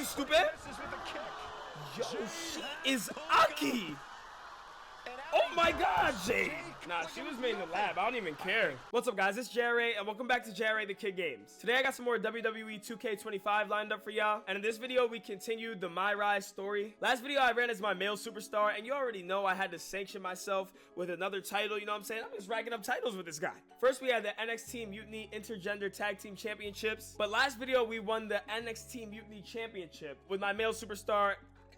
stupid. Yo, she is Aki. Oh my god, Jade! Nah, she was made in the lab. I don't even care. What's up, guys? It's Jerry, and welcome back to Jerry the Kid Games. Today, I got some more WWE 2K25 lined up for y'all. And in this video, we continued the My Rise story. Last video, I ran as my male superstar, and you already know I had to sanction myself with another title. You know what I'm saying? I'm just racking up titles with this guy. First, we had the NXT Mutiny Intergender Tag Team Championships. But last video, we won the NXT Mutiny Championship with my male superstar.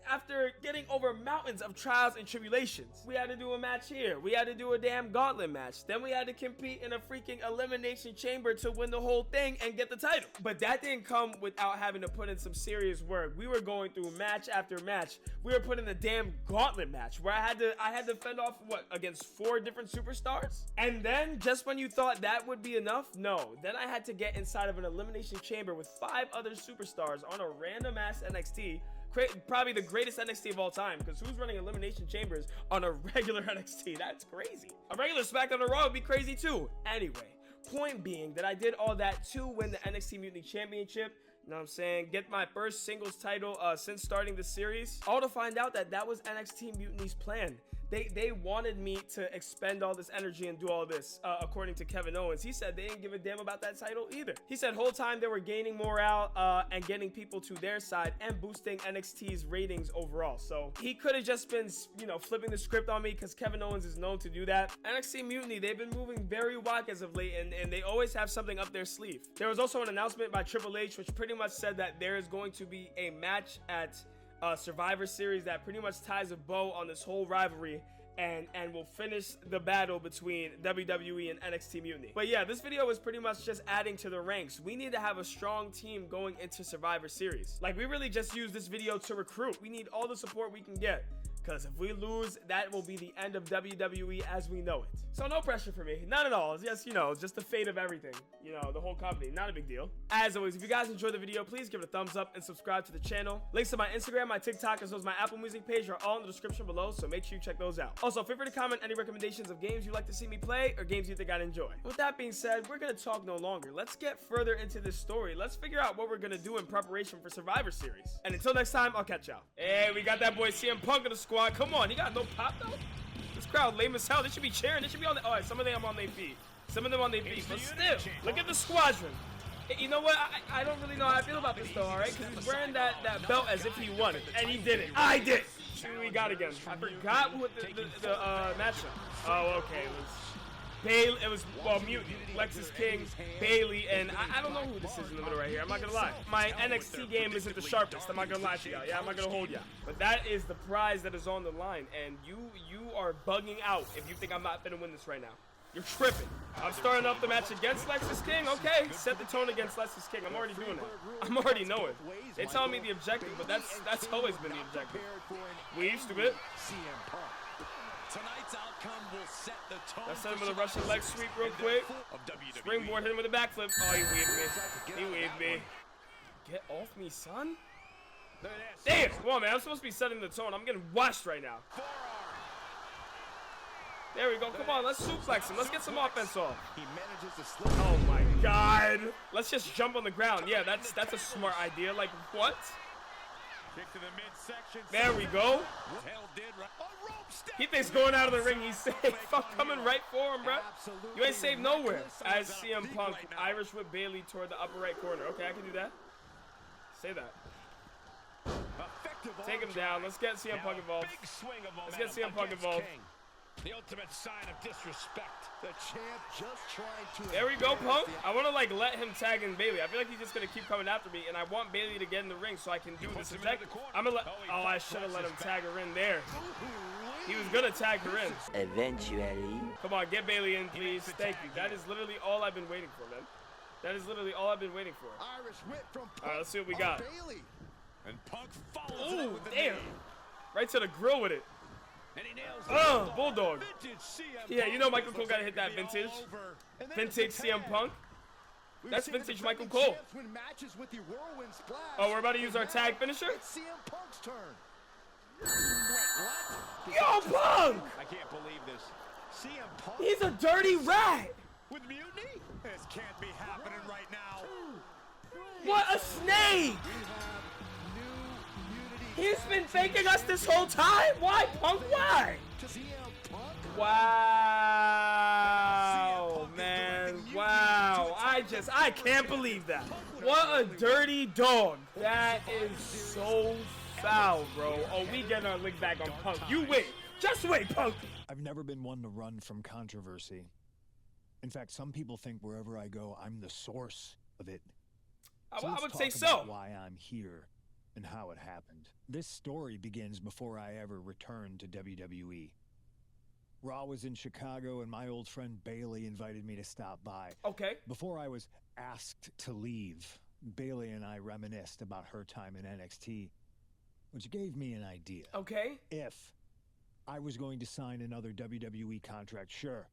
After getting over mountains of trials and tribulations. We had to do a match here. We had to do a damn gauntlet match. Then we had to compete in a freaking elimination chamber to win the whole thing and get the title. But that didn't come without having to put in some serious work. We were going through match after match. We were putting a damn gauntlet match where I had to fend off what, against 4 different superstars? And then just when you thought that would be enough, no. Then I had to get inside of an elimination chamber with 5 other superstars on a random ass NXT. Probably the greatest NXT of all time, because who's running elimination chambers on a regular NXT? That's crazy. A regular SmackDown or Raw would be crazy too. Anyway, point being that I did all that to win the NXT Mutiny Championship. You know what I'm saying? Get my first singles title since starting the series. All to find out that that was NXT Mutiny's plan. They wanted me to expend all this energy and do all this, according to Kevin Owens. He said they didn't give a damn about that title either. He said whole time they were gaining morale and getting people to their side and boosting NXT's ratings overall. So he could have just been, you know, flipping the script on me, because Kevin Owens is known to do that. NXT Mutiny, they've been moving very wack as of late, and they always have something up their sleeve. There was also an announcement by Triple H, which pretty much said that there is going to be a match at Survivor Series that pretty much ties a bow on this whole rivalry and will finish the battle between WWE and NXT Mutiny. But yeah, this video is pretty much just adding to the ranks. We need to have a strong team going into Survivor Series. Like, we really just use this video to recruit. We need all the support we can get, because if we lose, that will be the end of WWE as we know it. So no pressure for me, not at all. It's just, you know, just the fate of everything, you know, the whole company. Not a big deal. As always, if you guys enjoyed the video, please give it a thumbs up and subscribe to the channel. Links to my Instagram, my TikTok, as well as my Apple Music page are all in the description below, so make sure you check those out. Also, feel free to comment any recommendations of games you'd like to see me play or games you think I'd enjoy. With that being said, we're gonna talk no longer. Let's get further into this story. Let's figure out what we're gonna do in preparation for Survivor Series. And until next time, I'll catch y'all. Hey, we got that boy CM Punk in the squad. Come on, he got no pop though. This crowd lame as hell. They should be cheering. They should be on the. Alright, some of them on their feet. Some of them on their feet. But still, look at the squadron. Hey, you know what? I don't really know how I feel about this though, alright? Because he's wearing that belt as if he won it. And he did it. I did. Who we got again? I forgot what the matchup. Oh, okay. It was Bailey. It was, well, Mutiny, Lexus King, Bailey, and I don't know who this is in the middle right here. I'm not gonna lie. My NXT game isn't the sharpest. I'm not gonna lie to y'all. Yeah, I'm not gonna hold y'all. But that is the prize that is on the line, and you are bugging out if you think I'm not gonna win this right now. You're tripping. I'm starting off the match against Lexus King. Okay, set the tone against Lexus King. I'm already doing it. I'm already knowing. They telling me the objective, but that's always been the objective. Weave, stupid. Tonight's outcome will set the tone. Let's send him with a Russian leg sweep real quick. Springboard, hit him with a backflip. Oh, he waved me. He waved me. Get off me, son. Damn, come on, man. I'm supposed to be setting the tone. I'm getting washed right now. There we go. Come on, let's suplex him. Let's get some offense off. Oh my god. Let's just jump on the ground. Yeah, that's a smart idea. Like, what? There we go. He thinks going out of the ring he's safe. I'm coming right for him, bro. You ain't safe nowhere. As CM Punk Irish whip Bailey toward the upper right corner. Okay, I can do that. Say that. Take him down. Let's get CM Punk involved. Let's get CM Punk involved. The ultimate sign of disrespect. The champ just trying to. There we go, Punk. I want to like let him tag in Bailey. I feel like he's just gonna keep coming after me, and I want Bailey to get in the ring so I can do this objective. I'm gonna let. Oh, I should have let him tag her in there. He was gonna tag her in. Eventually. Come on, get Bailey in, please. Thank you. That is literally all I've been waiting for, man. That is literally all I've been waiting for. All right, let's see what we got. And Punk follows it with the damn. knee. Right to the grill with it. And he nails Bulldog. Yeah, you know Michael Cole gotta hit that vintage. Vintage CM Punk. That's vintage Michael Cole. Oh, we're about to use our tag finisher? It's CM Punk's turn. Yo, Punk! I can't believe this. CM Punk. He's a dirty rat. With Mutiny? This can't be happening right now. What a snake! We have new It's been faking us this whole time? Why, Punk? Why? Wow, man. Wow. I can't believe that. What a dirty dog. That is so foul, bro. Oh, we getting our lick back on Punk. You wait. Just wait, Punk. I've never been one to run from controversy. In fact, some people think wherever I go, I'm the source of it. I let's would talk say about so. why I'm here and how it happened. This story begins before I ever returned to WWE. Raw was in Chicago, and my old friend Bailey invited me to stop by. Okay. Before I was asked to leave, Bailey and I reminisced about her time in NXT, which gave me an idea. Okay. If I was going to sign another WWE contract, sure,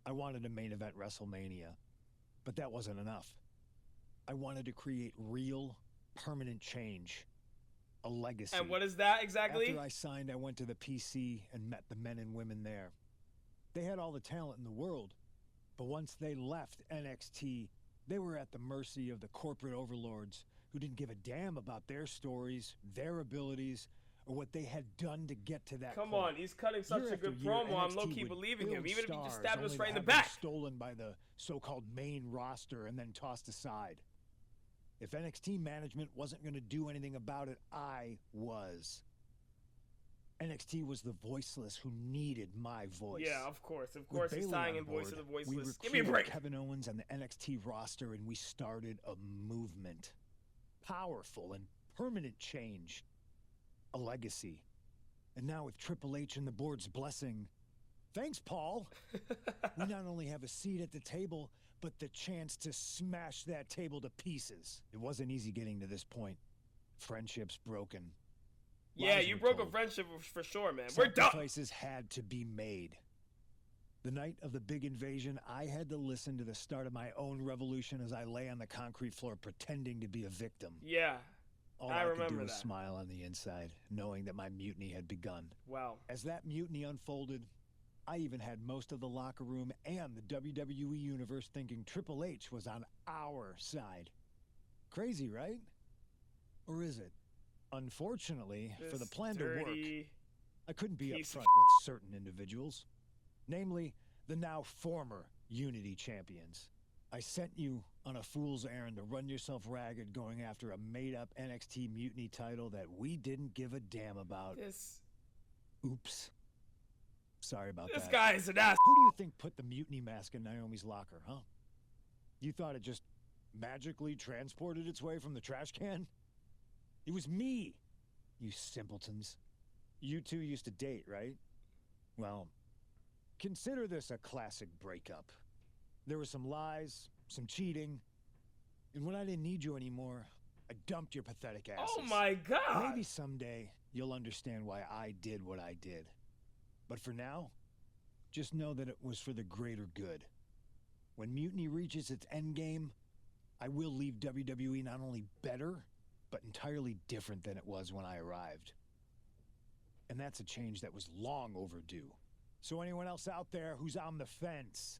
I wanted a main event WrestleMania, but that wasn't enough. I wanted to create real, permanent change, a legacy. And what is that exactly? After I signed, I went to the PC and met the men and women there. They had all the talent in the world, but once they left NXT, they were at the mercy of the corporate overlords who didn't give a damn about their stories, their abilities, or what they had done to get to that Come point. on, he's cutting such Year a good after year, promo. I'm NXT low-key would believing him, build even if he just stars stabbed us only right to in the have them back. stolen by the so-called main roster and then tossed aside. If NXT management wasn't going to do anything about it, I was. NXT was the voiceless who needed my voice. Yeah, of course. Of With course, he's Bayley tying on in voice of board, the voiceless. we Give me a recruited break. Kevin Owens and the NXT roster, and we started a movement. Powerful and permanent change. A legacy. And now with Triple H and the board's blessing, thanks, Paul. We not only have a seat at the table, but the chance to smash that table to pieces. It wasn't easy getting to this point. Friendships broken. Yeah, Lies you were broke a told. friendship for sure, man. We're done. Sacrifices had to be made. The night of the big invasion, I had to listen to the start of my own revolution as I lay on the concrete floor pretending to be a victim. Yeah, All I I could do remember was that. smile on the inside, knowing that my mutiny had begun. Wow. As that mutiny unfolded, I even had most of the locker room and the WWE universe thinking Triple H was on our side. Crazy, right? Or is it? Unfortunately, for the This plan to work, dirty I couldn't be piece of upfront with certain individuals, namely the now former Unity champions. I sent you on a fool's errand to run yourself ragged going after a made-up NXT Mutiny title that we didn't give a damn about. This Oops. Sorry about that. this guy is an ass. Who do you think put the mutiny mask in Naomi's locker, huh? You thought it just magically transported its way from the trash can? It was me, you simpletons. You two used to date, right? Well, consider this a classic breakup. There were some lies, some cheating, and when I didn't need you anymore, I dumped your pathetic asses. Oh my god. Maybe someday you'll understand why I did what I did. But for now, just know that it was for the greater good. When Mutiny reaches its endgame, I will leave WWE not only better, but entirely different than it was when I arrived. And that's a change that was long overdue. So anyone else out there who's on the fence,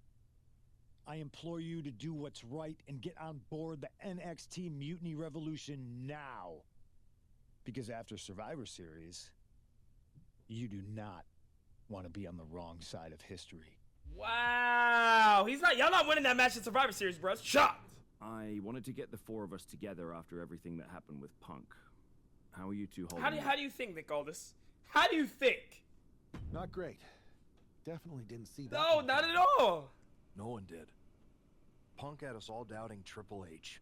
I implore you to do what's right and get on board the NXT Mutiny Revolution now. Because after Survivor Series, you do not want to be on the wrong side of history. Wow. Y'all not winning that match in Survivor Series, bro. Shocked. I wanted to get the four of us together after everything that happened with Punk. How are you two holding How do you think, Nick, all this? How do you think? Not great. Definitely didn't see that. No, one not coming. at all. No one did. Punk had us all doubting Triple H.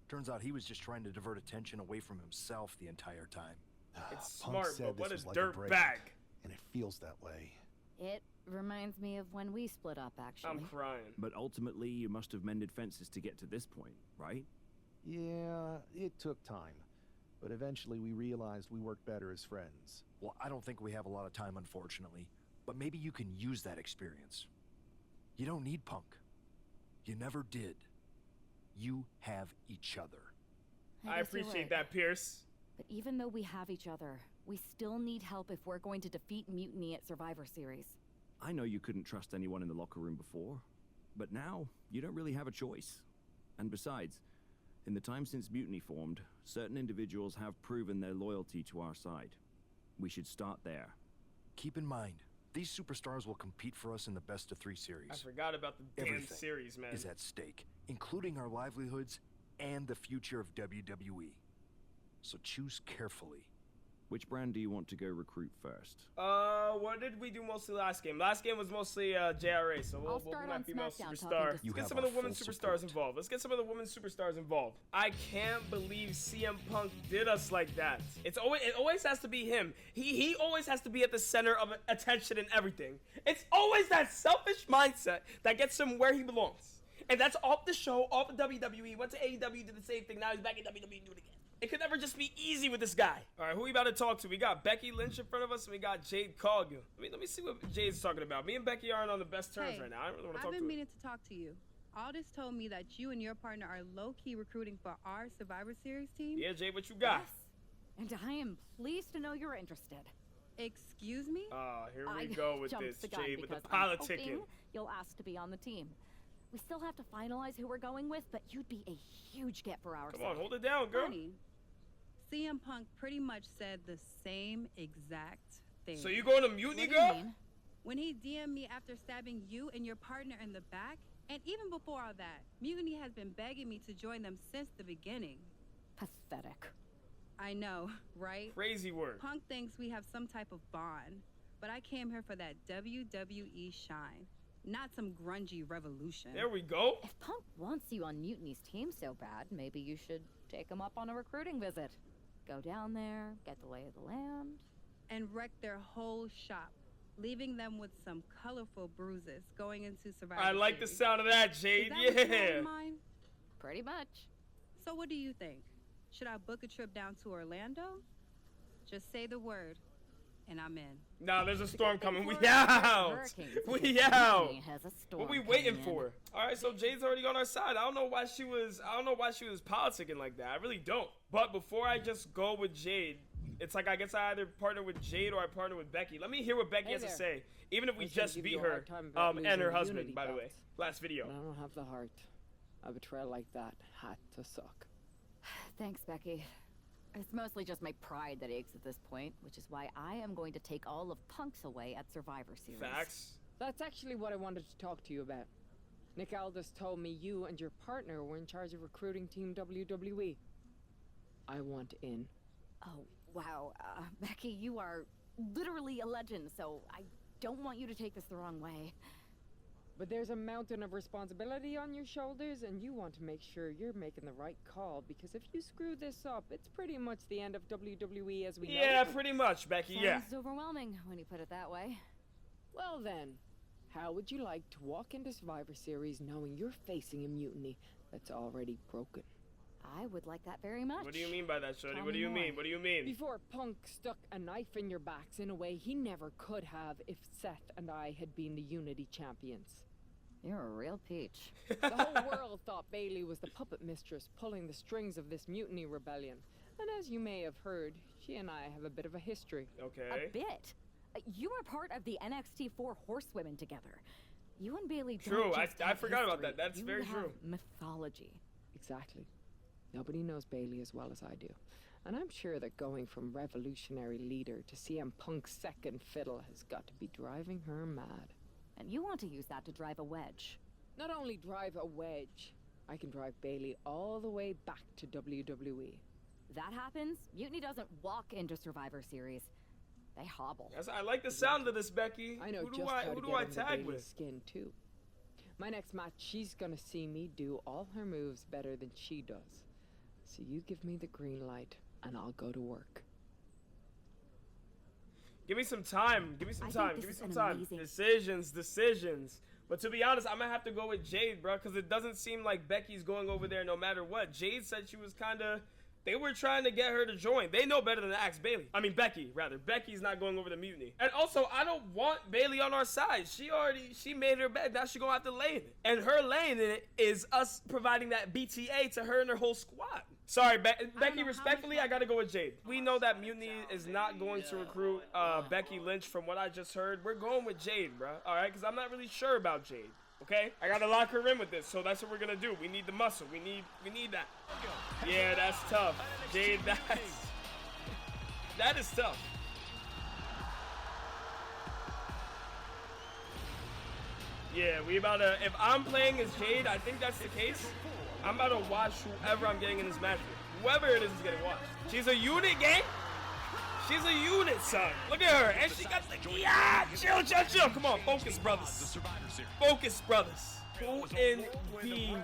Turns out he was just trying to divert attention away from himself the entire time. It's Punk smart, said but what this a was like a dirt break, bag. and it feels that way. It reminds me of when we split up, actually. I'm crying. But ultimately, you must have mended fences to get to this point, right? Yeah, it took time. But eventually we realized we worked better as friends. Well, I don't think we have a lot of time, unfortunately. But maybe you can use that experience. You don't need Punk. You never did. You have each other. I guess you're appreciate right. that, Pierce. But even though we have each other, we still need help if we're going to defeat Mutiny at Survivor Series. I know you couldn't trust anyone in the locker room before, but now you don't really have a choice. And besides, In the time since Mutiny formed, certain individuals have proven their loyalty to our side. We should start there. Keep in mind, these superstars will compete for us in the best-of-3 series. I forgot about the damn Everything series, man. is at stake, including our livelihoods and the future of WWE. So choose carefully. Which brand do you want to go recruit first? What did we do mostly last game? Last game was mostly JRA, so we'll start be my on female SmackDown superstar. talking to Let's get have some of the our women full superstars support. involved. Let's get some of the women superstars involved. I can't believe CM Punk did us like that. It always has to be him. He always has to be at the center of attention and everything. It's always that selfish mindset that gets him where he belongs. And that's off the show, off of WWE. Went to AEW, did the same thing. Now he's back in WWE, doing it again. It could never just be easy with this guy. All right, who we about to talk to? We got Becky Lynch in front of us, and we got Jade Cargill. Let me see what Jade's talking about. Me and Becky aren't on the best terms right now. I don't really want to talk I've to been her. meaning to talk to you. Aldous told me that you and your partner are low-key recruiting for our Survivor Series team. Yeah, Jade, what you got? Yes. And I am pleased to know you're interested. Excuse me? Here we I go with jumped this, the gun Jade, with the because I'm politicking. hoping you'll ask to be on the team. We still have to finalize who we're going with, but you'd be a huge get for our Come side. on, hold it down, girl. Honey, CM Punk pretty much said the same exact thing. So you going to What Mutiny, do you girl? mean? When he DM'd me after stabbing you and your partner in the back, and even before all that, Mutiny has been begging me to join them since the beginning. Pathetic. I know, right? Crazy word. Punk thinks we have some type of bond, but I came here for that WWE shine, not some grungy revolution. There we go. If Punk wants you on Mutiny's team so bad, maybe you should take him up on a recruiting visit. Go down there, get the lay of the land. And wreck their whole shop, leaving them with some colorful bruises going into Survivor I like the Series. sound of that, Is Jade. that what you had Yeah. in mind? Pretty much. So what do you think? Should I book a trip down to Orlando? Just say the word, and I'm in. Nah, there's a storm coming. We Before out. hurricanes, We out. Mutiny has a storm What we waiting coming in. for? All right, so Jade's already on our side. I don't know why she was politicking like that. I really don't. But before I just go with Jade, it's like I guess I either partner with Jade or I partner with Becky. Let me hear what Becky Hey has to there. say, even if we I was gonna just give beat you a her, hard time about and her losing the husband, Unity by the way. belt. Last video. But I don't have the heart. A betrayal like that had to suck. Thanks, Becky. It's mostly just my pride that aches at this point, which is why I am going to take all of Punk's away at Survivor Series. Facts. That's actually what I wanted to talk to you about. Nick Aldis told me you and your partner were in charge of recruiting Team WWE. I want in. Oh, wow. Becky, you are literally a legend, so I don't want you to take this the wrong way. But there's a mountain of responsibility on your shoulders, and you want to make sure you're making the right call, because if you screw this up, it's pretty much the end of WWE as we know Yeah, it. pretty much, Becky. Yeah. Sounds overwhelming when you put it that way. Well then, how would you like to walk into Survivor Series knowing you're facing a mutiny that's already broken? I would like that very much. What do you mean by that, Shorty? Tell What do me you more. mean? What do you mean? Before Punk stuck a knife in your backs in a way he never could have if Seth and I had been the Unity champions. You're a real peach. The whole world thought Bailey was the puppet mistress pulling the strings of this mutiny rebellion. And as you may have heard, she and I have a bit of a history. Okay. A bit. You were part of the NXT 4 Horsewomen together. You and Bailey don't True, just I have forgot about history, that. That's you very have true. mythology. Exactly. Nobody knows Bailey as well as I do. And I'm sure that going from revolutionary leader to CM Punk's second fiddle has got to be driving her mad. And you want to use that to drive a wedge. Not only drive a wedge, I can drive Bailey all the way back to WWE. That happens, Mutiny doesn't walk into Survivor Series. They hobble. I like the sound of this, Becky. I know who do just I, how who to do get I under tag Bailey's with? skin too. My next match, she's gonna see me do all her moves better than she does. So you give me the green light, and I'll go to work. Give me some time. Give me some I time. think Give me this some is time. an amazing- Decisions. But to be honest, I'm gonna have to go with Jade, bro, because it doesn't seem like Becky's going over there no matter what. Jade said she was kind of. They were trying to get her to join. They know better than to ask Bailey. I mean, Becky, rather. Becky's not going over the mutiny. And also, I don't want Bailey on our side. She made her bed. Now she gonna have to lay in it. And her laying in it is us providing that BTA to her and her whole squad. Sorry, Becky, respectfully, I gotta go with Jade. We know that Mutiny is not going to recruit Becky Lynch from what I just heard. We're going with Jade, bro. All right, because I'm not really sure about Jade. Okay? I gotta lock her in with this, so that's what we're gonna do. We need the muscle. We need that. Yeah, that's tough. Jade, that is tough. Yeah, we about to, if I'm playing as Jade, I think that's the case. I'm about to watch whoever I'm getting in this match with. Whoever it is getting watched. She's a unit, gang. She's a unit, son. Look at her. And she got the, yeah, chill, chill, chill. Come on, focus, brothers. Focus, brothers. Who in the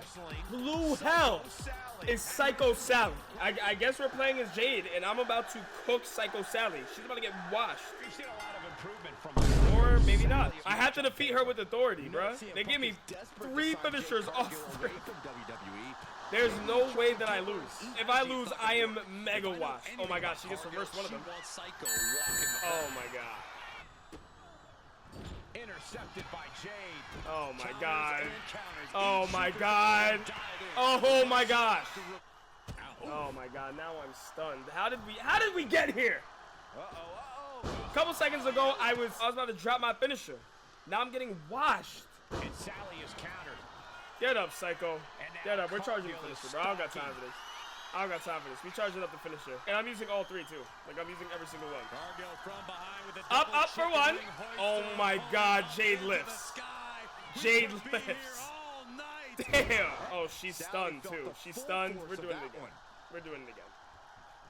blue hell is Psycho Sally? I guess we're playing as Jade, and I'm about to cook Psycho Sally. She's about to get washed. Or maybe not. I have to defeat her with authority, bruh. They give me 3 finishers off. There's no way that I lose. If I lose, I am mega washed. Oh my god, she just reversed one of them. Oh my god. Intercepted by Jade. Oh my god. Oh my god. Oh my gosh. Oh my god, now I'm stunned. How did we get here? A couple seconds ago, I was about to drop my finisher. Now I'm getting washed. And Sally is countered. Get up, Psycho. Get up. We're charging the finisher, bro. I don't got time for this. I don't got time for this. We charging up the finisher. And I'm using all 3, too. Like, I'm using every single one. Up for one. Oh, my God. Jade lifts. Jade lifts. Damn. Oh, she's stunned, too. She's stunned. We're doing it again. We're doing it again.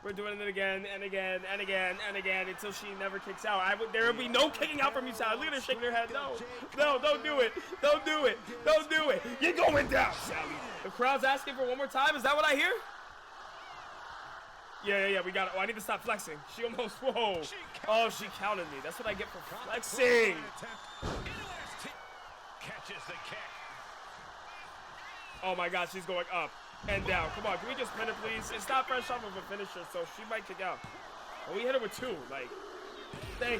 We're doing it again and again and again and again until she never kicks out. There will be no kicking out from you, Sally. Look at her shaking her head. No. No, don't do it. Don't do it. Don't do it. You're going down, Sally. The crowd's asking for one more time. Is that what I hear? Yeah, we got it. Oh, I need to stop flexing. She almost, whoa. Oh, she counted me. That's what I get for flexing. Catches the kick. Oh my God, she's going up and down. Come on, can we just pin her, please? It's not fresh off of a finisher, so she might kick out. Oh, we hit her with 2. Like, thank you.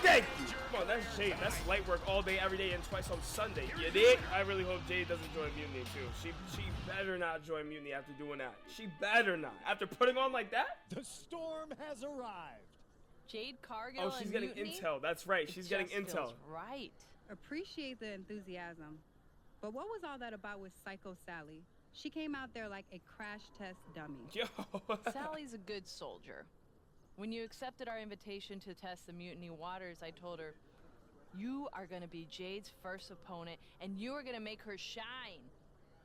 Thank you. Come on, that's Jade. That's light work all day, every day, and twice on Sunday. You dig? I really hope Jade doesn't join Mutiny, too. She better not join Mutiny after doing that. She better not. After putting on like that? The storm has arrived. Jade Cargill. Oh, she's getting intel. That's right. She's getting intel. Right. Appreciate the enthusiasm. But what was all that about with Psycho Sally? She came out there like a crash test dummy. Yo. Sally's a good soldier. When you accepted our invitation to test the Mutiny waters, I told her, you are going to be Jade's first opponent, and you are going to make her shine.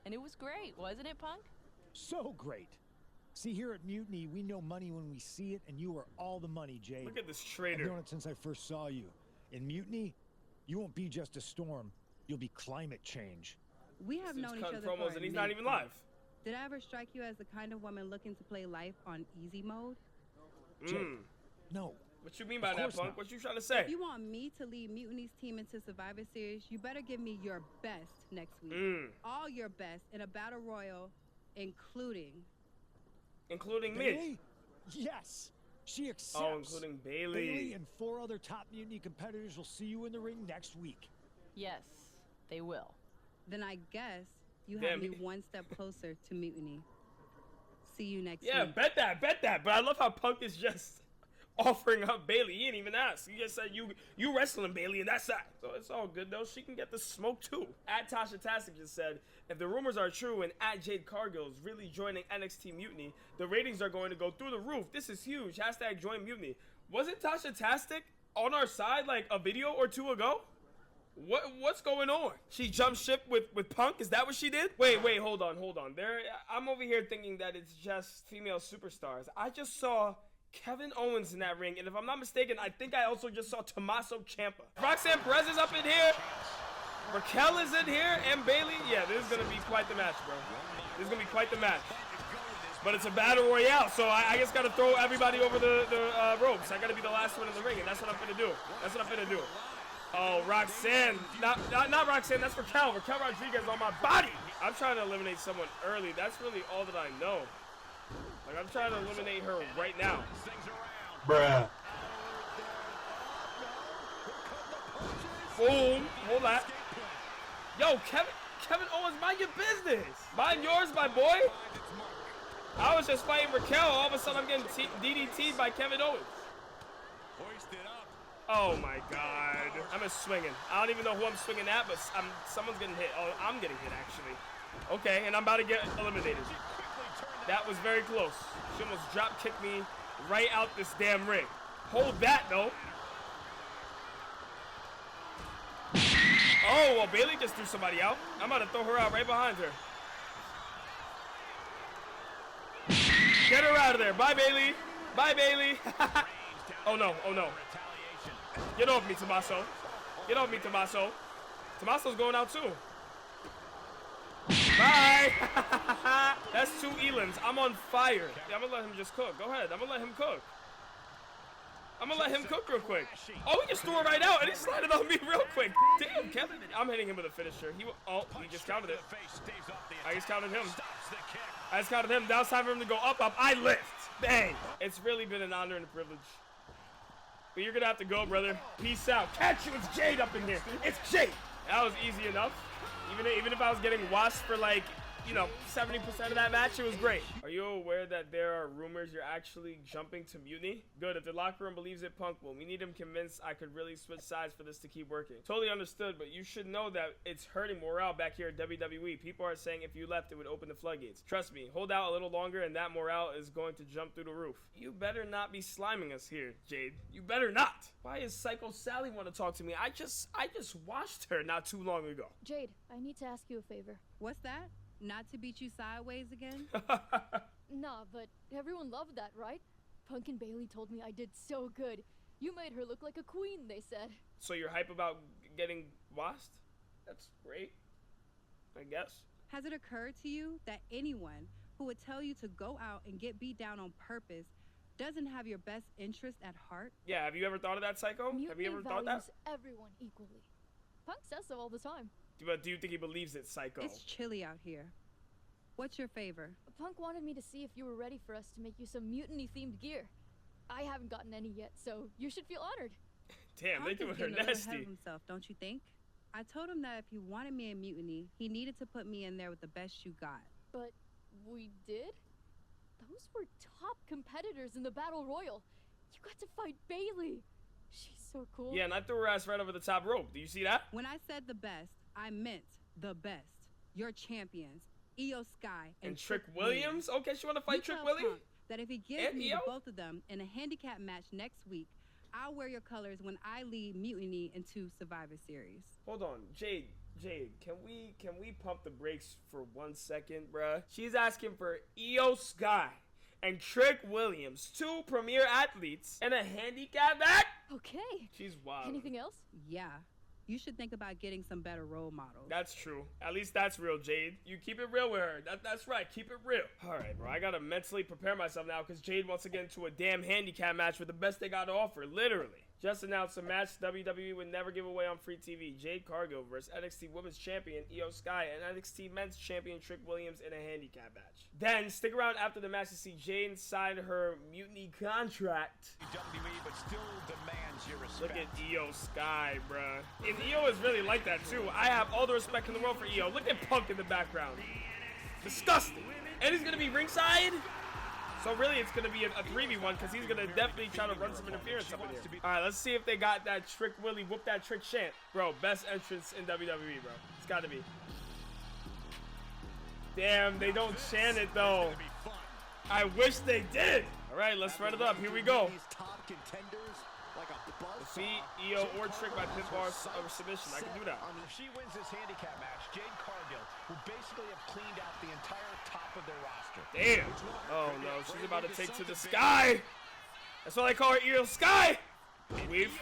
And it was great, wasn't it, Punk? So great. See, here at Mutiny, we know money when we see it, and you are all the money, Jade. Look at this traitor. I've known it since I first saw you. In Mutiny, you won't be just a storm. You'll be climate change. We have known each other promos for and he's not even live. Did I ever strike you as the kind of woman looking to play life on easy mode? Jade, no. What you mean by that, Punk? What you trying to say? If you want me to lead Mutiny's team into Survivor Series, you better give me your best next week. All your best in a battle royal, including me. Yes. She accepts. Oh, including Bailey. Bailey and 4 other top Mutiny competitors will see you in the ring next week. Yes, they will. Then I guess you have me one step closer to Mutiny. See you next week. Yeah, bet that. But I love how Punk is just offering up Bailey. He didn't even ask. He just said, you wrestling Bailey, and that's that. So it's all good, though. She can get the smoke, too. At Tasha Tastic just said, if the rumors are true and at Jade Cargill is really joining NXT Mutiny, the ratings are going to go through the roof. This is huge. # join Mutiny. Wasn't Tasha Tastic on our side like a video or 2 ago? What's going on? She jumped ship with Punk? Is that what she did? Wait, hold on. I'm over here thinking that it's just female superstars. I just saw Kevin Owens in that ring, and if I'm not mistaken, I think I also just saw Tommaso Ciampa. Roxanne Perez is up in here. Raquel is in here, and Bailey. Yeah, this is gonna be quite the match, bro. This is gonna be quite the match. But it's a battle royale, so I just gotta throw everybody over the ropes. I gotta be the last one in the ring, and that's what I'm gonna do. Oh, Roxanne. Not Roxanne, that's Raquel. Raquel Rodriguez on my body. I'm trying to eliminate someone early. That's really all that I know. Like, I'm trying to eliminate her right now. Bruh. Boom. Hold that. Yo, Kevin Owens, mind your business. Mind yours, my boy. I was just fighting Raquel. All of a sudden, I'm getting DDT'd by Kevin Owens. Oh my God. I'm just swinging. I don't even know who I'm swinging at, but someone's getting hit. Oh, I'm getting hit, actually. Okay, and I'm about to get eliminated. That was very close. She almost drop kicked me right out this damn ring. Hold that, though. Oh, well, Bailey just threw somebody out. I'm about to throw her out right behind her. Get her out of there. Bye, Bailey. Bye, Bailey. Oh, no. Oh, no. Get off me, Tommaso. Get off me, Tommaso. Tommaso's going out, too. Bye. That's 2 Elans. I'm on fire. Yeah, I'm going to let him just cook. Go ahead. I'm going to let him cook. I'm going to let him cook real quick. Oh, he just threw it right out, and he slided on me real quick. Damn, Kevin. I'm hitting him with a finisher. He just counted it. I just counted him. I just counted him. Now it's time for him to go up, up. I lift. Bang. It's really been an honor and a privilege. But you're going to have to go, brother. Peace out. Catch you. It's Jade up in here. It's Jade. That was easy enough. Even if I was getting washed for like, you know, 70% of that match, it was great. Are you aware that there are rumors you're actually jumping to Mutiny? Good, if the locker room believes it, Punk will. We need him convinced I could really switch sides for this to keep working. Totally understood, but you should know that it's hurting morale back here at WWE. People are saying if you left, it would open the floodgates. Trust me, hold out a little longer and that morale is going to jump through the roof. You better not be sliming us here, Jade. You better not. Why is Psycho Sally want to talk to me? I just watched her not too long ago. Jade, I need to ask you a favor. What's that? Not to beat you sideways again? Nah, but everyone loved that, right? Punk and Bailey told me I did so good. You made her look like a queen, they said. So you're hype about getting washed? That's great, I guess. Has it occurred to you that anyone who would tell you to go out and get beat down on purpose doesn't have your best interest at heart? Yeah, have you ever thought of that, Psycho? Mutiny Have you ever thought that? values everyone equally. Punk says so all the time. But do you think he believes it, Psycho? It's chilly out here. What's your favor? Punk wanted me to see if you were ready for us to make you some mutiny-themed gear. I haven't gotten any yet, so you should feel honored. Damn, they doing her Punk is getting a little nasty. ahead of himself, don't you think? I told him that if he wanted me in Mutiny, he needed to put me in there with the best you got. But we did? Those were top competitors in the Battle Royal. You got to fight Bailey. She's so cool. Yeah, and I threw her ass right over the top rope. Do you see that? When I said the best, I meant the best. Your champions, Io Sky and Trick Williams? Okay, she want to fight Trick Willie? Punk that if he gives And me Io? both of them in a handicap match next week, I'll wear your colors when I lead Mutiny into Survivor Series. Hold on, Jade, can we pump the brakes for 1 second, bruh? She's asking for Io Sky and Trick Williams, 2 premier athletes, and a handicap match? Okay. She's wild. Anything else? Yeah. You should think about getting some better role models. That's true. At least that's real, Jade. You keep it real with her. That's right. Keep it real. All right, bro. I gotta mentally prepare myself now because Jade wants to get into a damn handicap match with the best they got to offer. Literally. Just announced a match WWE would never give away on free TV. Jade Cargill versus NXT Women's Champion Io Sky and NXT Men's Champion Trick Williams in a handicap match. Then, stick around after the match to see Jade sign her Mutiny contract. WWE, but still demands your respect. Look at Io Sky, bruh. And Io is really like that, too. I have all the respect in the world for Io. Look at Punk in the background. Disgusting. And he's going to be ringside? So really, it's going to be a 3v1 because he's going to definitely try to run some interference up in here. All right, let's see if they got that Trick Willie, whoop that trick chant. Bro, best entrance in WWE, bro. It's got to be. Damn, they don't chant it, though. I wish they did. All right, let's run it up. Here we go. Defeat Io or Trick by pinfall or submission. I can do that. If she wins this handicap match, Jade Cargill will basically have cleaned out the entire top of their roster. Damn. Oh, no. She's about to take to the sky. That's what I call her, Io Sky. Weave.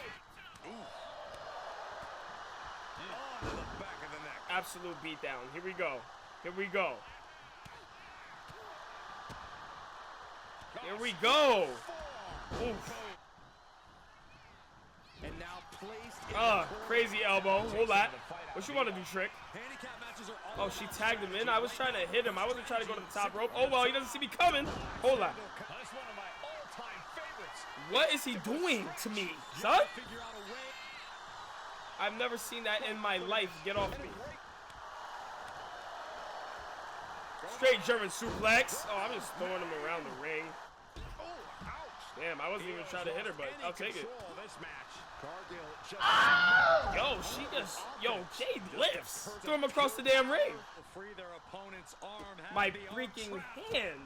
Absolute beatdown. Here we go. Here we go. Here we go. Oof. And now crazy elbow. Hold that. What you want to do, Trick? Oh, she tagged him in. I was trying to hit him. I wasn't trying to go to the top rope. Oh, well, he doesn't see me coming. Hold that. What is he doing to me, son? I've never seen that in my life. Get off me. Straight German suplex. Oh, I'm just throwing him around the ring. Damn, I wasn't even trying to hit her, but I'll take it. Yo, she just... Yo, Jade lifts. Threw him across the damn ring. My freaking hand.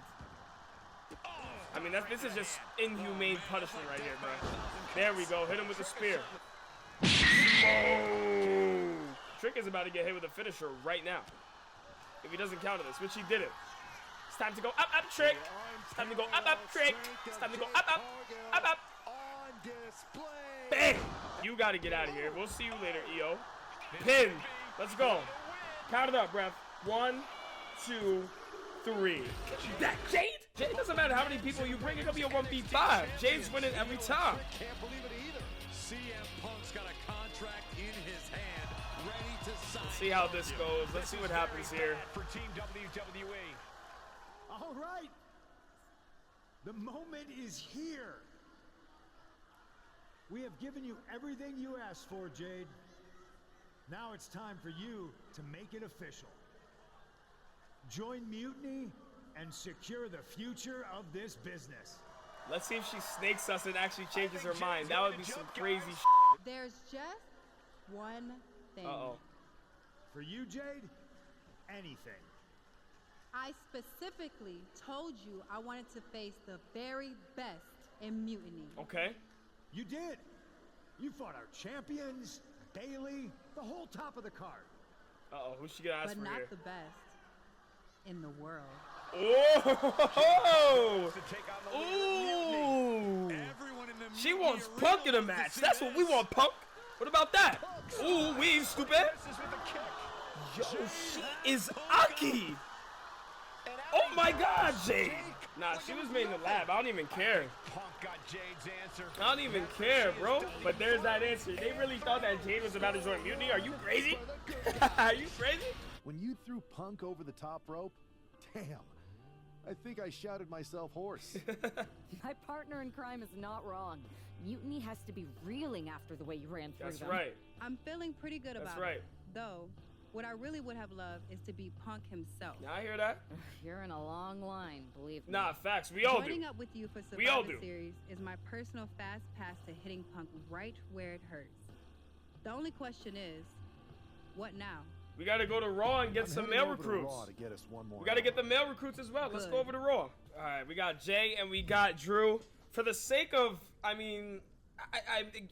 I mean, this is just inhumane punishment right here, bro. There we go. Hit him with the spear. Whoa! Trick is about to get hit with a finisher right now. If he doesn't counter this, which he didn't. It's time to go up, up, Trick. It's time to go up, up, Trick. It's time to go up, up, up, up. Bang! You got to get out of here. We'll see you later, EO. Pin. Let's go. Count it up, ref. 1, 2, 3. That Jade? Jade doesn't matter how many people you bring. It could be a 1v5. Jade's winning every time. Can't believe it either. CM Punk's got a contract in his hand, ready to sign. Let's see how this goes. Let's see what happens here. For Team WWE. All right. The moment is here. We have given you everything you asked for, Jade. Now it's time for you to make it official. Join Mutiny and secure the future of this business. Let's see if she snakes us and actually changes her mind. That would be some crazy shit. There's just one thing. Uh-oh. For you, Jade, anything. I specifically told you I wanted to face the very best in Mutiny. Okay. You did. You fought our champions, Bailey, the whole top of the card. Uh-oh, who's she gonna ask But for not here? the best in the world. Oh! Ooh! She wants Punk in a match. That's what we want, Punk. What about that? Ooh, we stupid. Yo, she is Aki. Oh my God, Jade. Nah, she was made in the lab. I don't even care. I don't even care, bro. But there's that answer. They really thought that Jade was about to join Mutiny. Are you crazy? Are you crazy? When you threw Punk over the top rope, damn, I think I shouted myself hoarse. My partner in crime is not wrong. Mutiny has to be reeling after the way you ran through them. That's right. I'm feeling pretty good about right. it. Though, what I really would have loved is to be Punk himself. Now I hear that. You're in a long line, believe me. Nah, facts. We all do. Joining up with you for We all Survivor do. Series is my personal fast pass to hitting Punk right where it hurts. The only question is, what now? We gotta go to Raw and get some male recruits. To get us one more We gotta get the male recruits as well. Let's Good. go over to Raw. All right, we got Jay and we got Drew. For the sake of, I mean,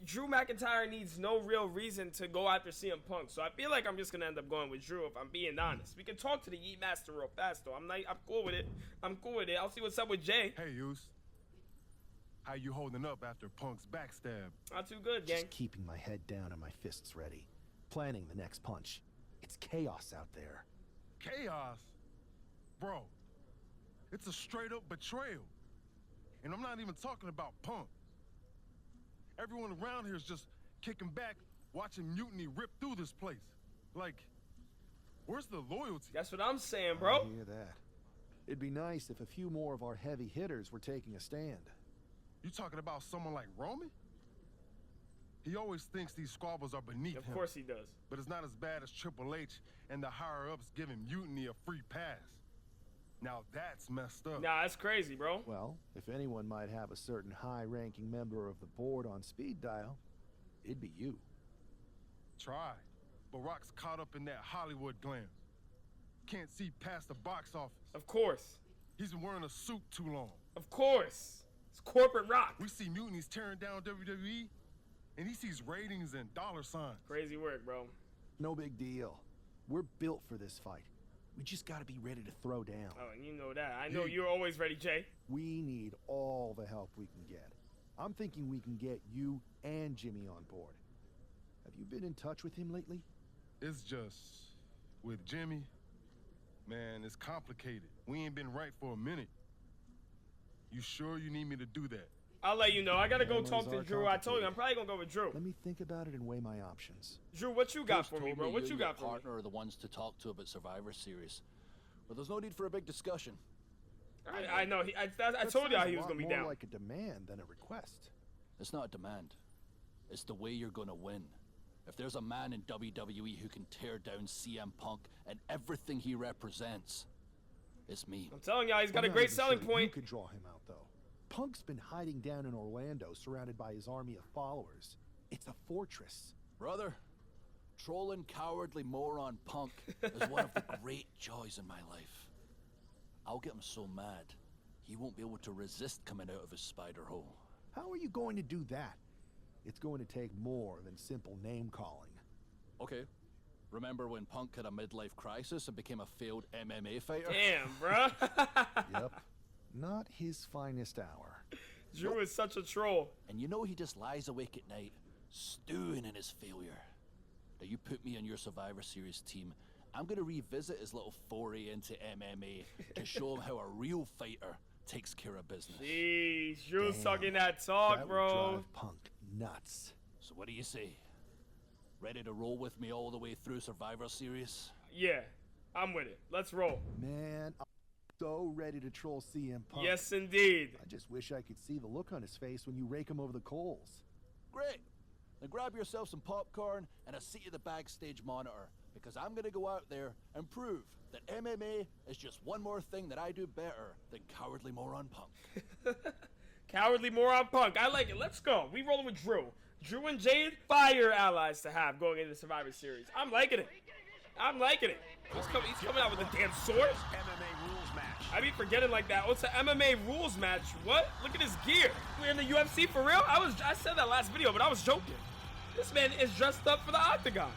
Drew McIntyre needs no real reason to go after CM Punk, so I feel like I'm just gonna end up going with Drew if I'm being honest. We can talk to the Yeet Master real fast though. I'm cool with it. I'm cool with it. I'll see what's up with Jay. Hey, Yus. How you holding up after Punk's backstab? Not too good, gang. Just keeping my head down and my fists ready. Planning the next punch. It's chaos out there. Chaos? Bro, it's a straight up betrayal. And I'm not even talking about Punk. Everyone around here is just kicking back, watching Mutiny rip through this place. Like, where's the loyalty? That's what I'm saying, bro. I hear that. It'd be nice if a few more of our heavy hitters were taking a stand. You talking about someone like Roman? He always thinks these squabbles are beneath him. Of course he does. But it's not as bad as Triple H and the higher-ups giving Mutiny a free pass. Now that's messed up. Nah, that's crazy, bro. Well, if anyone might have a certain high-ranking member of the board on speed dial, it'd be you. Try. But Rock's caught up in that Hollywood glam. Can't see past the box office. Of course. He's been wearing a suit too long. Of course. It's corporate Rock. We see Mutiny's tearing down WWE, and he sees ratings and dollar signs. Crazy work, bro. No big deal. We're built for this fight. We just gotta be ready to throw down. Oh, and you know that. I know you're always ready, Jay. We need all the help we can get. I'm thinking we can get you and Jimmy on board. Have you been in touch with him lately? It's just, with Jimmy, man, it's complicated. We ain't been right for a minute. You sure you need me to do that? I'll let you know. I gotta go Families talk to are Drew. I told you, complicated. I'm probably gonna go with Drew. Let me think about it and weigh my options. Drew, what you got Coach for me, told bro? What you and got your for me? partner are the ones to talk to about Survivor Series. But there's no need for a big discussion. I know. I told y'all he was gonna be down. More like a demand than a request. It's not a demand. It's the way you're gonna win. If there's a man in WWE who can tear down CM Punk and everything he represents, it's me. I'm telling y'all, he's got I'm a not great even selling sure point. You could draw him out, though. Punk's been hiding down in Orlando, surrounded by his army of followers. It's a fortress. Brother, trolling cowardly moron Punk is one of the great joys in my life. I'll get him so mad, he won't be able to resist coming out of his spider hole. How are you going to do that? It's going to take more than simple name-calling. Okay. Remember when Punk had a midlife crisis and became a failed MMA fighter? Damn, bro. Yep. Not his finest hour. Drew is such a troll. And you know he just lies awake at night, stewing in his failure. Now you put me on your Survivor Series team, I'm gonna revisit his little foray into MMA to show him how a real fighter takes care of business. Jeez, Drew's talking that talk, That bro. would drive Punk nuts. So what do you say? Ready to roll with me all the way through Survivor Series? Yeah, I'm with it. Let's roll. Man, I'm so ready to troll CM Punk. Yes, indeed. I just wish I could see the look on his face when you rake him over the coals. Great. Then grab yourself some popcorn and a seat at the backstage monitor, because I'm gonna go out there and prove that MMA is just one more thing that I do better than cowardly moron Punk. Cowardly moron Punk. I like it. Let's go. We rolling with Drew. Drew and Jade, fire allies to have going into the Survivor Series. I'm liking it. I'm liking it. He's coming out with a damn sword. MMA rules match. I be forgetting like that. Oh, it's an MMA rules match. What? Look at his gear. We're in the UFC for real? I said that last video, but I was joking. This man is dressed up for the octagon.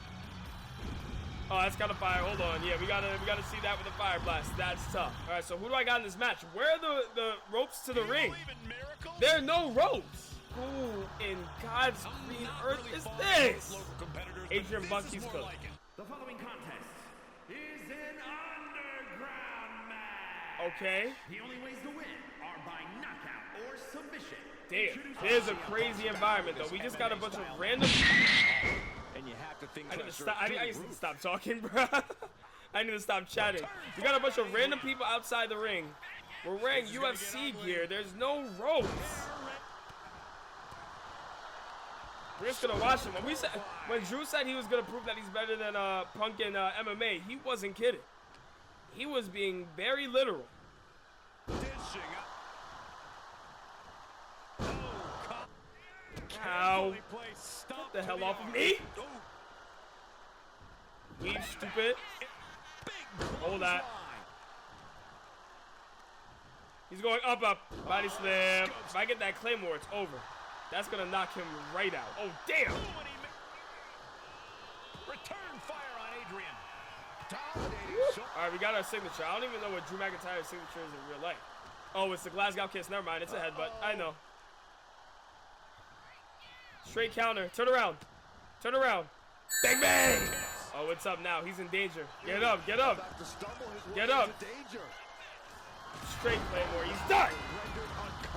Oh, that's kind of fire. Hold on. Yeah, we gotta see that with the fire blast. That's tough. All right, so who do I got in this match? Where are the ropes to the ring? There are no ropes. Who in God's green earth is this? Adrian Bucky's cook. The following contest is an underground match. Okay. The only ways to win are by knockout or submission. Damn, it is a crazy environment though. We just got a bunch of random. And you have to think I need to stop talking, bro. I need to stop chatting. We got a bunch of random people outside the ring. We're wearing UFC gear. There's no ropes. We're just gonna watch him. When Drew said he was gonna prove that he's better than Punk in MMA, he wasn't kidding. He was being very literal. Cow. Get the hell off of me. Leave, stupid. Hold that. He's going up. Body slam. If I get that Claymore, it's over. That's gonna knock him right out. Oh, damn. Return fire on Adrian. All right, we got our signature. I don't even know what Drew McIntyre's signature is in real life. Oh, it's the Glasgow kiss. Never mind. It's a headbutt. I know. Straight counter. Turn around. Turn around. Bang, bang. Oh, what's up now? He's in danger. Get up. Get up. Get up. Straight Claymore. He's done.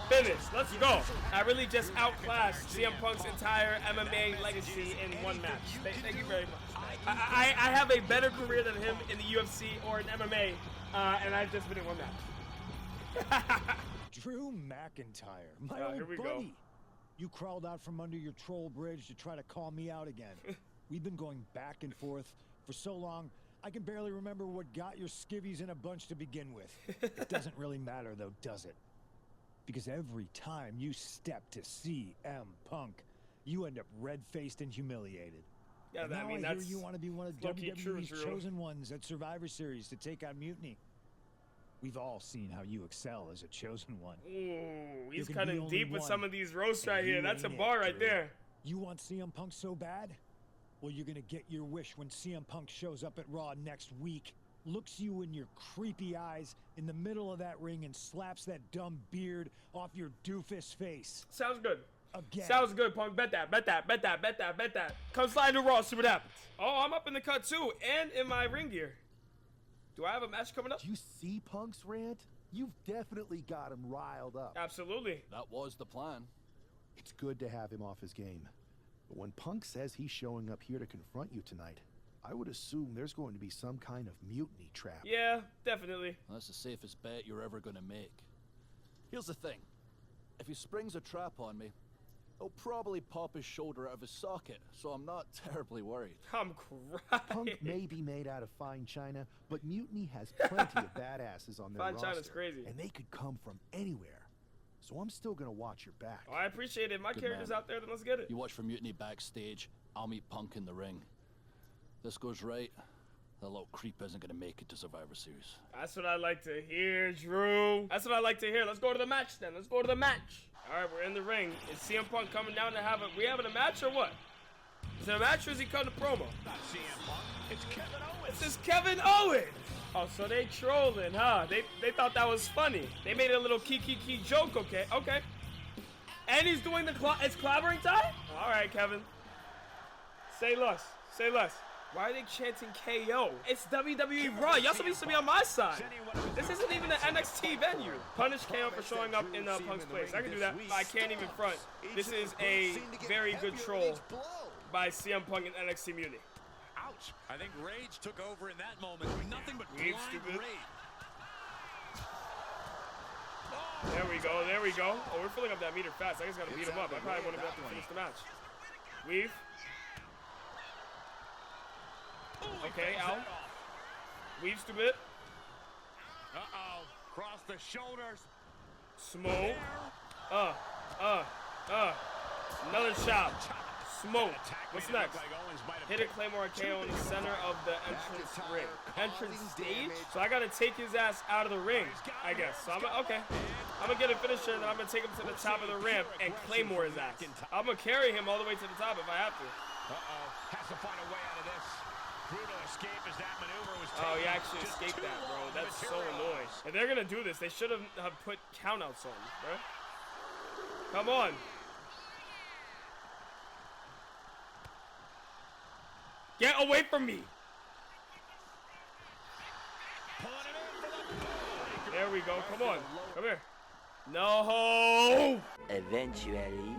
Finish. Let's go. I really just outclassed CM Punk's entire MMA legacy in one match. Thank you very much. I have a better career than him in the UFC or in MMA, and I've just been in one match. Drew McIntyre, my Here old we buddy. go. You crawled out from under your troll bridge to try to call me out again. We've been going back and forth for so long, I can barely remember what got your skivvies in a bunch to begin with. It doesn't really matter though, does it? Because every time you step to CM Punk, you end up red-faced and humiliated. Yeah, And I now mean, I hear that's you want to be one of low-key true, WWE's Drew. chosen ones at Survivor Series to take on Mutiny. We've all seen how you excel as a chosen one. Ooh, he's can be cutting only deep with one, some of these roasts and right here. you That's a ain't bar it, right Drew. there. You want CM Punk so bad? Well, you're gonna get your wish when CM Punk shows up at Raw next week, looks you in your creepy eyes in the middle of that ring and slaps that dumb beard off your doofus face. Sounds good. Again. Sounds good, Punk. Bet that, bet that, bet that, bet that, bet that. Come slide to Raw, see what happens. Oh, I'm up in the cut too, and in my ring gear. Do I have a match coming up? Do you see Punk's rant? You've definitely got him riled up. Absolutely. That was the plan. It's good to have him off his game. But when Punk says he's showing up here to confront you tonight, I would assume there's going to be some kind of mutiny trap. Yeah, definitely. That's the safest bet you're ever gonna make. Here's the thing. If he springs a trap on me, he'll probably pop his shoulder out of his socket, so I'm not terribly worried. I'm crying. Punk may be made out of fine china, but Mutiny has plenty of badasses on their Fine roster. China's crazy. And they could come from anywhere. So I'm still gonna watch your back. Oh, I appreciate it. My Good character's man. out there, then let's get it. You watch for Mutiny backstage, I'll meet Punk in the ring. This goes right, that little creep isn't gonna make it to Survivor Series. That's what I like to hear, Drew. That's what I like to hear. Let's go to the match then. Let's go to the match. All right, we're in the ring. Is CM Punk coming down to have a... We having a match or what? Is it a match or is he cutting a promo? Not CM Punk. It's Kevin Owens. This is Kevin Owens. Oh, so they trolling, huh? They thought that was funny. They made a little key joke, okay? Okay. And he's doing the it's clobbering time? All right, Kevin. Say less. Say less. Why are they chanting KO? It's WWE Raw. Y'all supposed to be on my side. This isn't even an NXT venue. Punish KO for showing up in Punk's place. I can do that, but I can't even front. This is a very good troll by CM Punk and NXT Mutiny. Ouch. I think rage took over in that moment. Nothing but blind rage. There we go. There we go. Oh, we're filling up that meter fast. I just got to beat him up. I probably wouldn't have to finish the match. Weave. Okay, Al. Weaves to bit. Uh-oh. Cross the shoulders. Smoke. Another shot. Smoke. What's next? Hit a Claymore KO in the center of the entrance ring. Entrance stage? So I gotta take his ass out of the ring, I guess. So I'm gonna get a finisher and then I'm gonna take him to the top of the ramp and Claymore his ass. I'm gonna carry him all the way to the top if I have to. Uh-oh. Has to find a way out of this. Brutal escape as that maneuver was taken. Oh, he actually escaped that, bro. That's so annoying. If they're gonna do this, they should have put countouts on, bro. Come on. Get away from me. There we go. Come on. Come here. No. Eventually.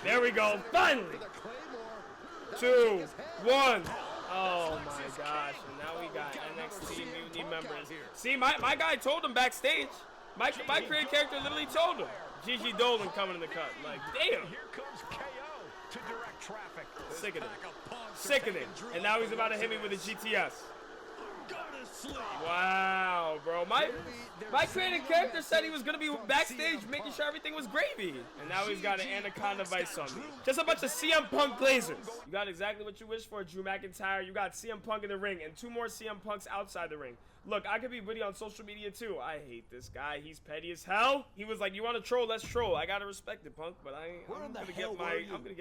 There we go. Finally. 2, 1. Oh my gosh. And now we got NXT Mutiny members. See, my guy told him backstage. My creative character literally told him. Gigi Dolan coming in the cut. Like, damn. Here comes KO to direct traffic. Sickening. Sickening. And now he's about to hit me with a GTS. Wow, bro. My creative character said he was going to be backstage making sure everything was gravy. And now he's got an Anaconda Vice on me. Just a bunch of CM Punk glazers. You got exactly what you wished for, Drew McIntyre. You got CM Punk in the ring and 2 more CM Punks outside the ring. Look, I could be witty on social media too. I hate this guy. He's petty as hell. He was like, "You want to troll? Let's troll." I gotta respect it, Punk, but I'm gonna get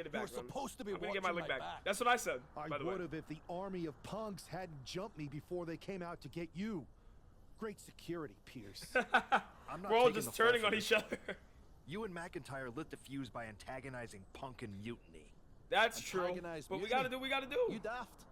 it back. I'm gonna get my lick back. That's what I said. I would have if the army of punks hadn't jumped me before they came out to get you. Great security, Pierce. I'm not We're all just turning on each other. You and McIntyre lit the fuse by antagonizing Punk and Mutiny. That's true. But we gotta do what we gotta do. You daft.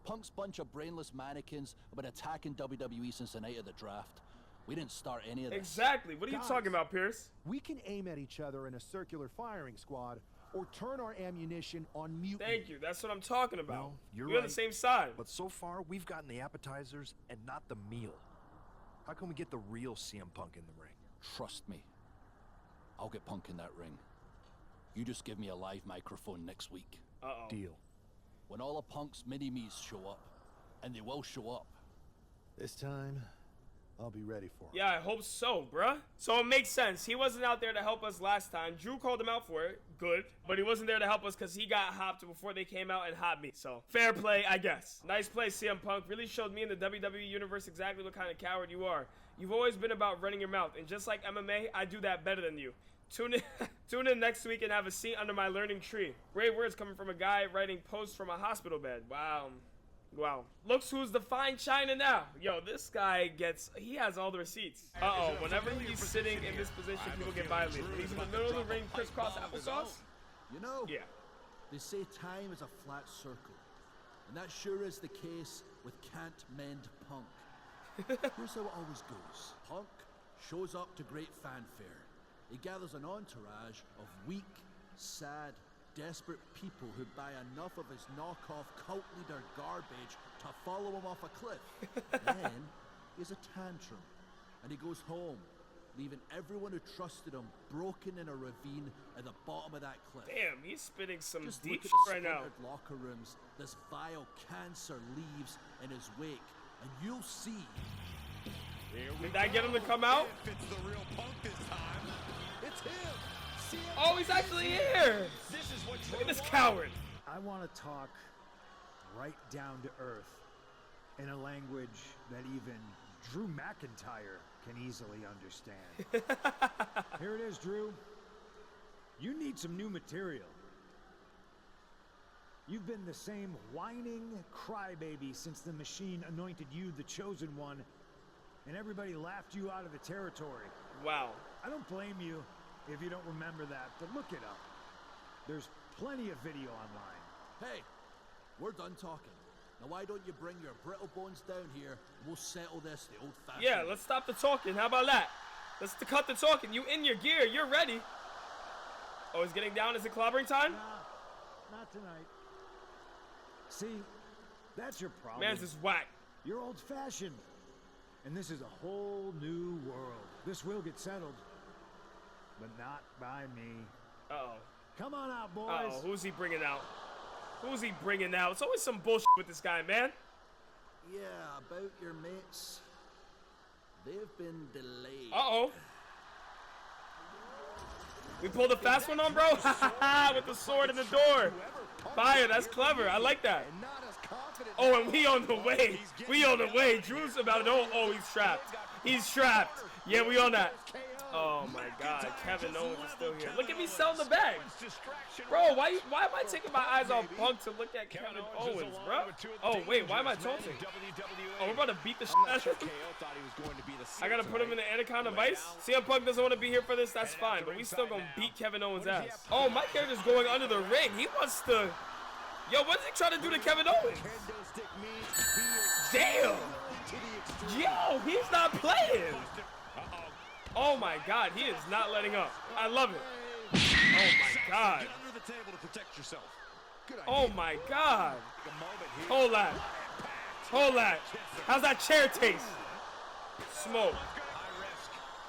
Punk's bunch of brainless mannequins have been attacking WWE since the night of the draft. We didn't start any of this. Exactly. What are you talking about, Pierce? We can aim at each other in a circular firing squad or turn our ammunition on Mutiny. Thank you. That's what I'm talking about. No, you're We're on the same side. But so far, we've gotten the appetizers and not the meal. How can we get the real CM Punk in the ring? Trust me. I'll get Punk in that ring. You just give me a live microphone next week. Uh-oh. Deal. When all of Punk's mini-me's show up, and they will show up. This time, I'll be ready for it. Yeah, I hope so, bruh. So it makes sense. He wasn't out there to help us last time. Drew called him out for it. Good. But he wasn't there to help us because he got hopped before they came out and hopped me. So, fair play, I guess. Nice play, CM Punk. Really showed me in the WWE Universe exactly what kind of coward you are. You've always been about running your mouth. And just like MMA, I do that better than you. Tune in next week and have a seat under my learning tree. Great words coming from a guy writing posts from a hospital bed. Wow. Wow. Looks who's the fine china now. Yo, this guy he has all the receipts. Uh-oh. Whenever he's sitting in this position, people get violated. When he's in the middle of the ring, crisscross applesauce. You know, yeah. They say time is a flat circle. And that sure is the case with Can't Mend Punk. Here's how it always goes. Punk shows up to great fanfare. He gathers an entourage of weak, sad, desperate people who buy enough of his knockoff cult leader garbage to follow him off a cliff. Then, he has a tantrum, and he goes home, leaving everyone who trusted him broken in a ravine at the bottom of that cliff. Damn, he's spitting some Just deep look at shit right now. the locker rooms this vile cancer leaves in his wake, and you'll see. Did that get him to come out? It's the real Punk this time. It's him. Oh, he's actually here. This is what Look at this coward. I want to talk right down to earth in a language that even Drew McIntyre can easily understand. Here it is, Drew. You need some new material. You've been the same whining crybaby since the Machine anointed you the chosen one, and everybody laughed you out of the territory. Wow. I don't blame you if you don't remember that, but look it up. There's plenty of video online. Hey, we're done talking. Now why don't you bring your brittle bones down here and we'll settle this the old-fashioned Yeah, let's stop the talking. How about that? Let's cut the talking. You in your gear. You're ready. Oh, he's getting down. Is it clobbering time? Nah, not tonight. See, that's your problem. Man's just whack. You're old-fashioned. And this is a whole new world. This will get settled. But not by me. Uh-oh. Come on out, boys. Uh-oh, who's he bringing out? Who's he bringing out? It's always some bullshit with this guy, man. Yeah, about your mates. They've been delayed. Uh-oh. We pulled a fast one on, bro? With the sword in the door. Fire, that's clever. I like that. Oh, and we on the way. We on the way. Drew's about to... Oh, he's trapped. He's trapped. Yeah, we on that. Oh, my God. Kevin Owens is still here. Look at me selling the bag. Bro, why am I taking my eyes off Punk to look at Kevin Owens, bro? Oh, wait, why am I taunting? Oh, we're about to beat the shit out of him. I got to put him in the Anaconda Vice? CM Punk doesn't want to be here for this. That's fine, but we still going to beat Kevin Owens' ass. Oh, my character's going under the ring. He wants to... Yo, what's he trying to do to Kevin Owens? Damn! Yo, he's not playing! Oh my God, he is not letting up. I love it. Oh my God. Oh my God. Hold that. Hold that. How's that chair taste? Smoke.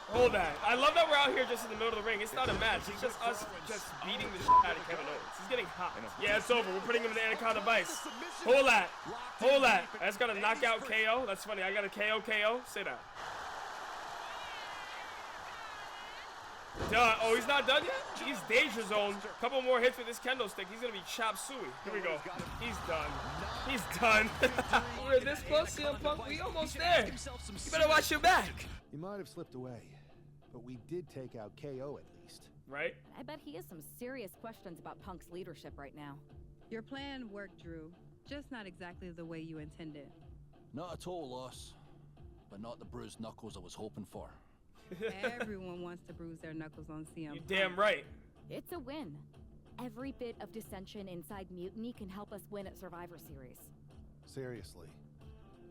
Hold that. I love that we're out here just in the middle of the ring. It's not a match. It's just us just beating the shit out of Kevin Owens. He's getting hot. Yeah, it's over. We're putting him in the Anaconda Vice. Hold that. Hold that. I just got a knockout KO. That's funny. I got a KO. Say that. Done. Oh, he's not done yet? He's danger zone. Couple more hits with this kendo stick. He's going to be chop suey. Here we go. He's done. He's done. We're this close, CM Punk. We almost there. You better watch your back. He might have slipped away, but we did take out KO at least. Right? I bet he has some serious questions about Punk's leadership right now. Your plan worked, Drew. Just not exactly the way you intended. Not a total loss, but not the bruised knuckles I was hoping for. Everyone wants to bruise their knuckles on CM Punk. You damn right. It's a win. Every bit of dissension inside Mutiny can help us win at Survivor Series. Seriously.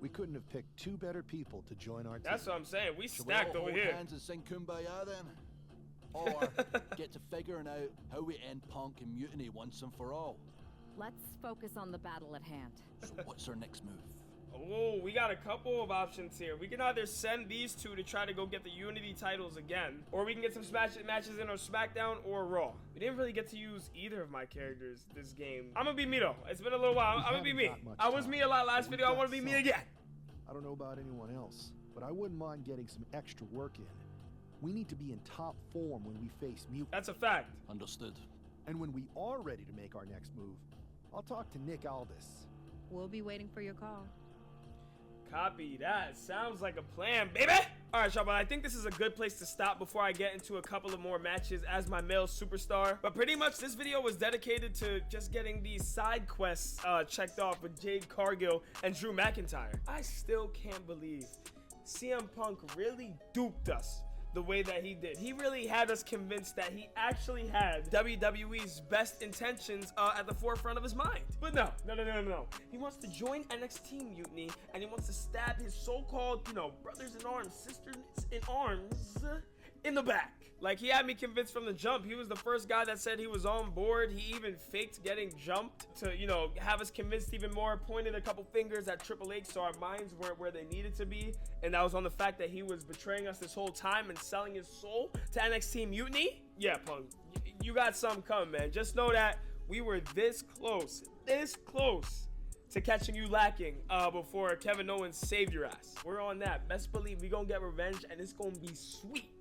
We couldn't have picked two better people to join our team. That's what I'm saying. We Should stacked we all over hold here. hands and sing Kumbaya then? Or get to figuring out how we end Punk and Mutiny once and for all? Let's focus on the battle at hand. So what's our next move? Oh, we got a couple of options here. We can either send these two to try to go get the Unity titles again, or we can get some matches in on SmackDown or Raw. We didn't really get to use either of my characters this game. I'm gonna be me though. It's been a little while. I'm gonna be me. I was me a lot last video. I want to be me again. I don't know about anyone else, but I wouldn't mind getting some extra work in. We need to be in top form when we face Mutiny. That's a fact. Understood. And when we are ready to make our next move, I'll talk to Nick Aldis. We'll be waiting for your call. Copy that. Sounds like a plan, baby. All right, y'all, but I think this is a good place to stop before I get into a couple of more matches as my male superstar. But pretty much this video was dedicated to just getting these side quests checked off with Jade Cargill and Drew McIntyre. I still can't believe CM Punk really duped us the way that he did. He really had us convinced that he actually had WWE's best intentions at the forefront of his mind. But no. He wants to join NXT Mutiny, and he wants to stab his so-called, brothers in arms, sisters in arms in the back. Like, he had me convinced from the jump. He was the first guy that said he was on board. He even faked getting jumped to, have us convinced even more. Pointed a couple fingers at Triple H so our minds weren't where they needed to be. And that was on the fact that he was betraying us this whole time and selling his soul to NXT Mutiny. Yeah, Punk, you got something coming, man. Just know that we were this close to catching you lacking before Kevin Owens saved your ass. We're on that. Best believe we gonna get revenge, and it's gonna be sweet.